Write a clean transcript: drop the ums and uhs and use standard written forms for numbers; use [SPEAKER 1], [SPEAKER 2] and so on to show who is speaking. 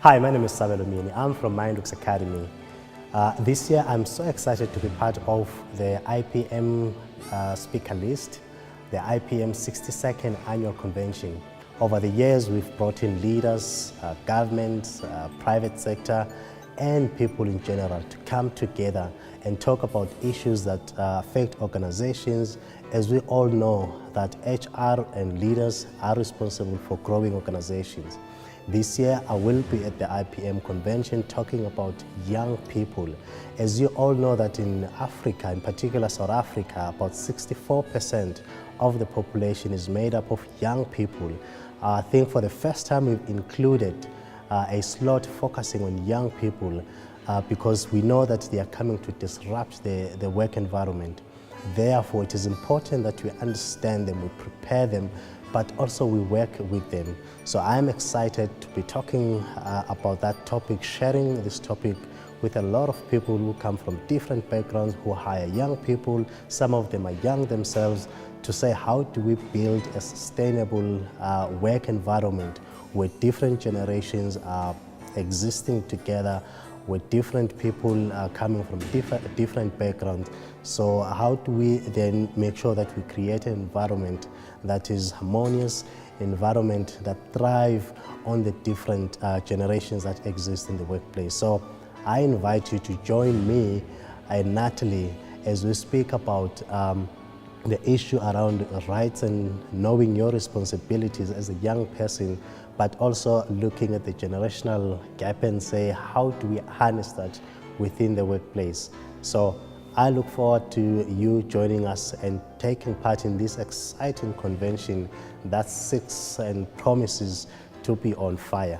[SPEAKER 1] Hi, my name is Sabelo. I'm from Myeni-Mindworks Academy. This year, I'm so excited to be part of the IPM speaker list, the IPM 62nd Annual Convention. Over the years, we've brought in leaders, governments, private sector, and people in general to come together and talk about issues that affect organizations. As we all know that HR and leaders are responsible for growing organizations. This year, I will be at the IPM convention talking about young people. As you all know that in Africa, in particular South Africa, about 64% of the population is made up of young people. I think for the first time we've included a slot focusing on young people because we know that they are coming to disrupt the work environment. Therefore, it is important that we understand them, we prepare them, but also we work with them. So I'm excited to be talking about that topic, sharing this topic with a lot of people who come from different backgrounds, who hire young people. Some of them are young themselves, to say how do we build a sustainable work environment where different generations are existing together, with different people coming from different backgrounds. So how do we then make sure that we create an environment that is harmonious, environment that thrive on the different generations that exist in the workplace? So I invite you to join me and Natalie as we speak about the issue around rights and knowing your responsibilities as a young person, but also looking at the generational gap and say, how do we harness that within the workplace? So I look forward to you joining us and taking part in this exciting convention that seeks and promises to be on fire.